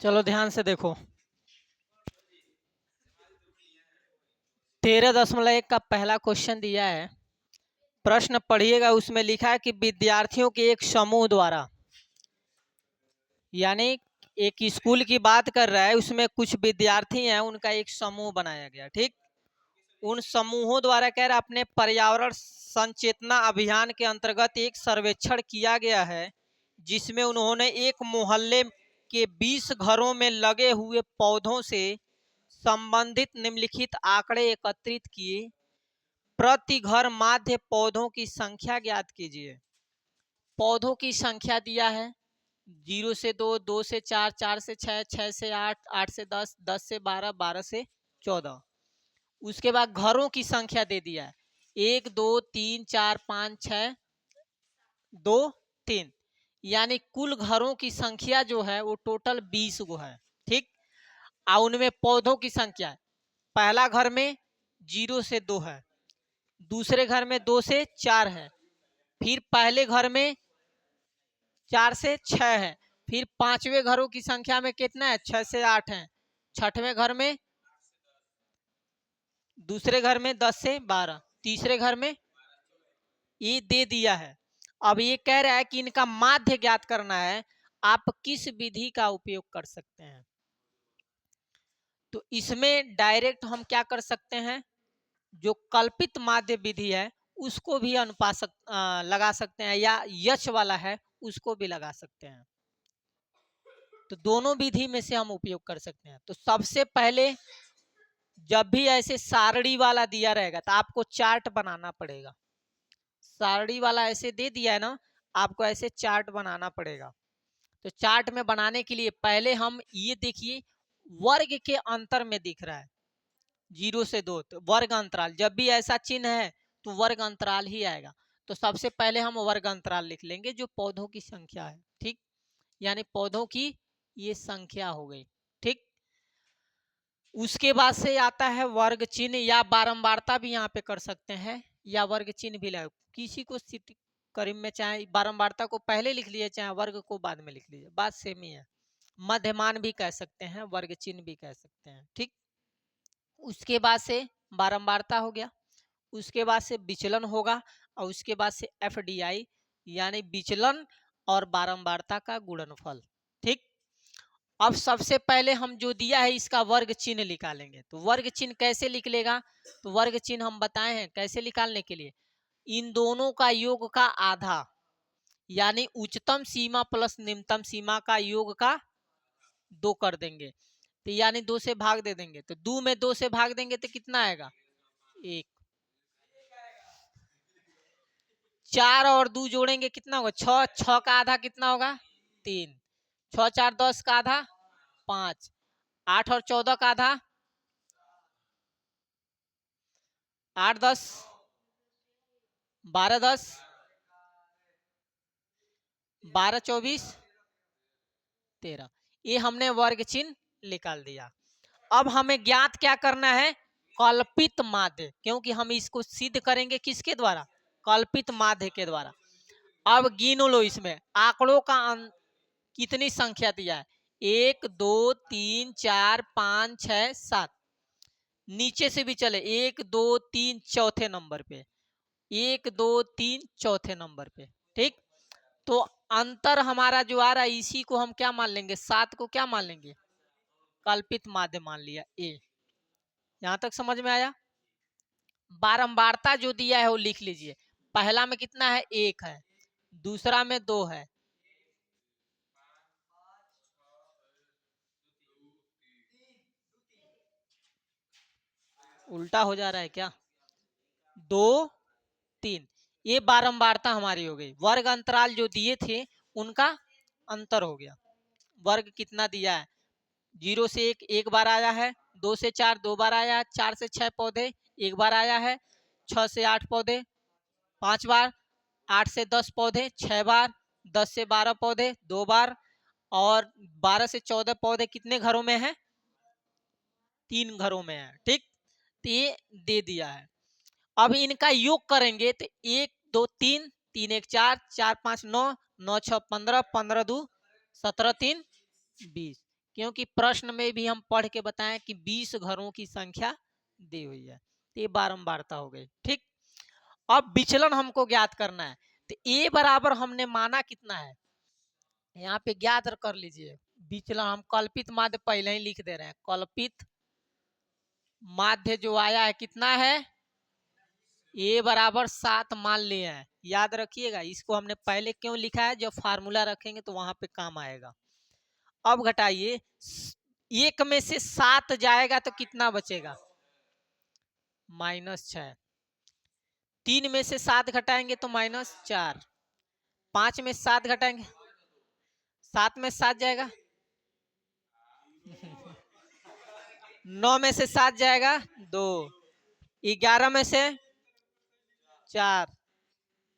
चलो ध्यान से देखो। 13.1 का पहला क्वेश्चन दिया है। प्रश्न पढ़िएगा, उसमें लिखा है कि विद्यार्थियों के एक समूह द्वारा, यानी एक स्कूल की बात कर रहा है, उसमें कुछ विद्यार्थी हैं, उनका एक समूह बनाया गया। ठीक, उन समूहों द्वारा कह रहा अपने पर्यावरण संचेतना अभियान के अंतर्गत एक सर्वेक्षण किया गया है, जिसमें उन्होंने एक मोहल्ले के 20 घरों में लगे हुए पौधों से संबंधित निम्नलिखित आंकड़े एकत्रित किए। प्रति घर माध्य पौधों की संख्या ज्ञात कीजिए। पौधों की संख्या दिया है 0 से 2, 2 से 4, 4 से 6, 6 से 8, 8 से 10, 10 से 12, 12 से 14। उसके बाद घरों की संख्या दे दिया है 1, 2, 3, 4, 5, 6, 2, 3, यानी कुल घरों की संख्या जो है वो टोटल 20 गो है। ठीक, और उनमें पौधों की संख्या है, पहला घर में 0 से 2 है, दूसरे घर में 2 से 4 है, फिर पहले घर में 4 से 6 है, फिर पांचवें घरों की संख्या में कितना है 6 से 8 है, छठवें घर में, दूसरे घर में 10 से 12, तीसरे घर में, ये दे दिया है। अब ये कह रहा है कि इनका माध्य ज्ञात करना है, आप किस विधि का उपयोग कर सकते हैं। तो इसमें डायरेक्ट हम क्या कर सकते हैं, जो कल्पित माध्य विधि है उसको भी अनुपात लगा सकते हैं, या यश वाला है उसको भी लगा सकते हैं। तो दोनों विधि में से हम उपयोग कर सकते हैं। तो सबसे पहले जब भी ऐसे सारणी वाला दिया रहेगा तो आपको चार्ट बनाना पड़ेगा। सारणी वाला ऐसे दे दिया है ना, आपको ऐसे चार्ट बनाना पड़ेगा। तो चार्ट में बनाने के लिए पहले हम ये देखिए, वर्ग के अंतर में दिख रहा है 0 से 2, तो वर्ग अंतराल, जब भी ऐसा चिन्ह है तो वर्ग अंतराल ही आएगा। तो सबसे पहले हम वर्ग अंतराल लिख लेंगे जो पौधों की संख्या है। ठीक, यानी पौधों की ये संख्या हो गई। ठीक, उसके बाद से आता है वर्ग चिन्ह, या बारंबारता भी यहाँ पे कर सकते हैं, या वर्ग चिन्ह भी लगा, किसी को करीब में चाहे बारंबारता को पहले लिख लीजिए, चाहे वर्ग को बाद में लिख लीजिए, बात सेम ही है। मध्यमान भी कह सकते हैं, वर्ग चिन्ह भी कह सकते हैं। ठीक, उसके बाद से बारंबारता हो गया, उसके बाद से विचलन होगा, और उसके बाद से FDI, यानी विचलन और बारंबारता का गुणनफल। ठीक, अब सबसे पहले हम जो दिया है इसका वर्ग चिन्ह निकालेंगे। तो वर्ग चिन्ह कैसे निकलेगा, तो वर्ग चिन्ह हम बताए हैं कैसे निकालने के लिए, इन दोनों का योग का आधा, यानी उच्चतम सीमा प्लस निम्नतम सीमा का योग का 2 कर देंगे, तो यानी 2 से भाग दे देंगे। तो 2 में 2 से भाग देंगे तो कितना आएगा 1, 4 और 2 जोड़ेंगे कितना होगा 6, 6 का आधा कितना होगा 3, 6 4 10 का आधा 5, 8 और 14 का आधा 8 10 12 10 12 24 13, ये हमने वर्ग चिन्ह निकाल दिया। अब हमें ज्ञात क्या करना है, कल्पित माध्य, क्योंकि हम इसको सिद्ध करेंगे किसके द्वारा, कल्पित माध्य के द्वारा। अब गिन लो, इसमें आंकड़ों का कितनी संख्या दिया है 1 2 3 4 5 6 7, नीचे से भी चले 1 2 3 चौथे नंबर पे, 1 2 3 चौथे नंबर पे। ठीक, तो अंतर हमारा जो आ रहा है इसी को हम क्या मान लेंगे, 7 को क्या मान लेंगे, कल्पित माध्य मान लिया ए। यहां तक समझ में आया। बारंबारता जो दिया है वो लिख लीजिए, पहला में कितना है 1 है, दूसरा में 2 है, उल्टा हो जा रहा है क्या, 2 3, ये बारंबारता हमारी हो गई। वर्ग अंतराल जो दिए थे उनका अंतर हो गया। वर्ग कितना दिया है 0 से 1 एक बार आया है, 2 से 4 2 बार आया है, 4 से 6 पौधे एक बार आया है, 6 से 8 पौधे 5 बार, 8 से 10 पौधे 6 बार, 10 से 12 पौधे 2 बार, और 12 से 14 पौधे कितने घरों में है 3 घरों में है। ठीक, तो ये दे दिया है। अब इनका योग करेंगे तो 1 2 3, 3 1 4, 4 5 9, 9 6 15, 15 2 17, 3 20, क्योंकि प्रश्न में भी हम पढ़ के बताएं कि 20 घरों की संख्या दी हुई है। तो ये बारंबारता हो गई। ठीक, अब विचलन हमको ज्ञात करना है। तो ए बराबर हमने माना कितना है, यहाँ पे ज्ञात कर लीजिए। विचलन हम कल्पित माध्य पहले ही लिख दे रहे हैं। कल्पित माध्य जो आया है कितना है, ए बराबर 7 मान लिए हैं। याद रखिएगा, इसको हमने पहले क्यों लिखा है, जब फार्मूला रखेंगे तो वहां पे काम आएगा। अब घटाइए, 1 में से 7 जाएगा तो कितना बचेगा, -6। 3 में से 7 घटाएंगे तो -4। 5 में 7 घटाएंगे, 7 में 7 जाएगा 9 में से 7 जाएगा 2, 11 में से 4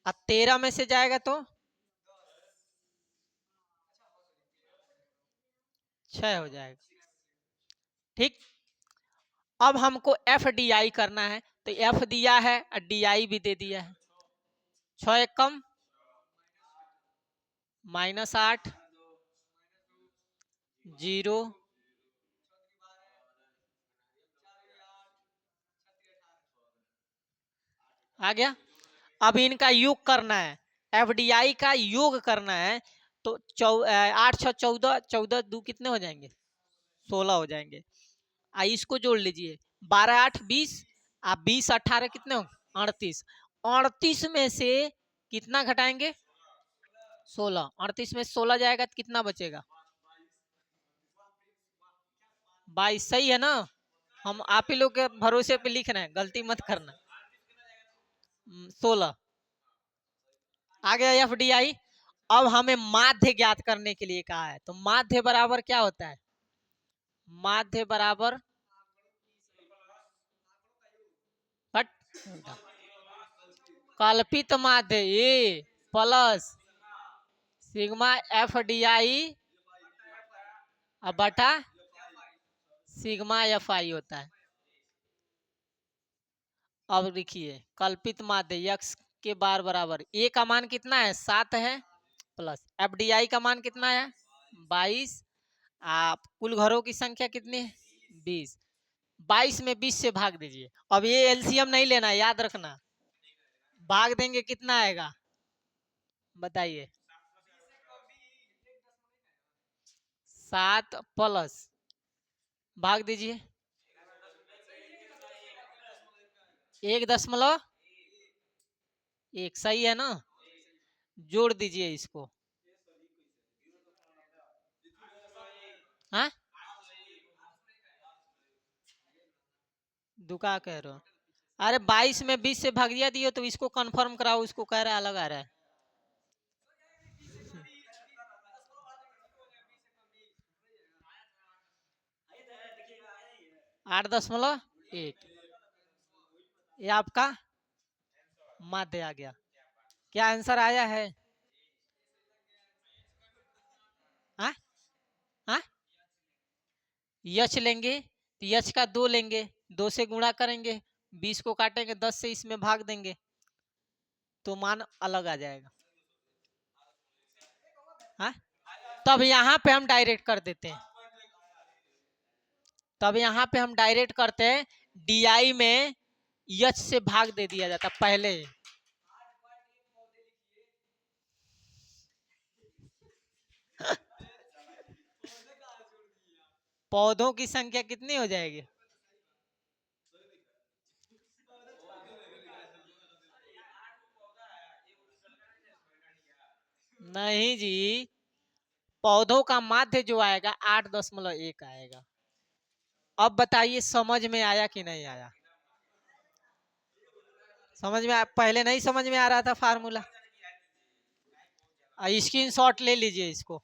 और 13 में से जाएगा तो 6 हो जाएगा। ठीक, अब हमको एफ डी आई करना है। तो एफ दिया है और डी आई भी दे दिया है। 6 एक कम -8 0 आ गया। अब इनका योग करना है, एफ डी आई का योग करना है। तो 8 6 14, 14 2 कितने हो जाएंगे, 16 हो जाएंगे। इसको जोड़ लीजिए, 12 8 20, आप 20 18 कितने हो, 38। 38 में से कितना घटाएंगे, 16। 38 में 16 जाएगा तो कितना बचेगा, 22। सही है ना, हम आप ही लोग के भरोसे पे लिख रहे हैं, गलती मत करना। 16 आ गया एफ डी आई। अब हमें माध्य ज्ञात करने के लिए कहा है। तो माध्य बराबर क्या होता है, माध्य बराबर कल्पित माध्य A plus sigma F D I बटा सिग्मा एफ आई होता है। अब देखिए, कल्पित माध्य यक्स के बार बराबर ए का मान कितना है, 7 है, प्लस एफ डी आई का मान कितना है, 22। आप कुल घरों की संख्या कितनी है, 20। 22 में 20 से भाग दीजिए। अब ये एलसीएम नहीं लेना, याद रखना। भाग देंगे कितना आएगा, बताइए, 7 प्लस भाग दीजिए 1.1। सही है ना, जोड़ दीजिए इसको। हाँ, दुका कह रहे हो, अरे 22 में 20 से भाग दिया तो इसको कंफर्म कराओ, इसको कह रहा है अलग आ रहा है। 8.1, ये आपका माध्य आ गया। क्या आंसर आया है, हाँ हाँ, यच लेंगे तो यच का 2 लेंगे, 2 से गुणा करेंगे, 20 को काटेंगे, 10 से इसमें भाग देंगे तो मान अलग आ जाएगा। हाँ, तब यहाँ पे हम डायरेक्ट कर देते हैं, तब यहाँ पे हम डायरेक्ट करते हैं, डी आई में यच से भाग दे दिया जाता पहले। पौधों की संख्या कितनी हो जाएगी, नहीं जी, पौधों का माध्य जो आएगा 8.1 आएगा। अब बताइए समझ में आया कि नहीं आया, समझ में पहले नहीं समझ में आ रहा था फार्मूला, स्क्रीन शॉट ले लीजिए इसको।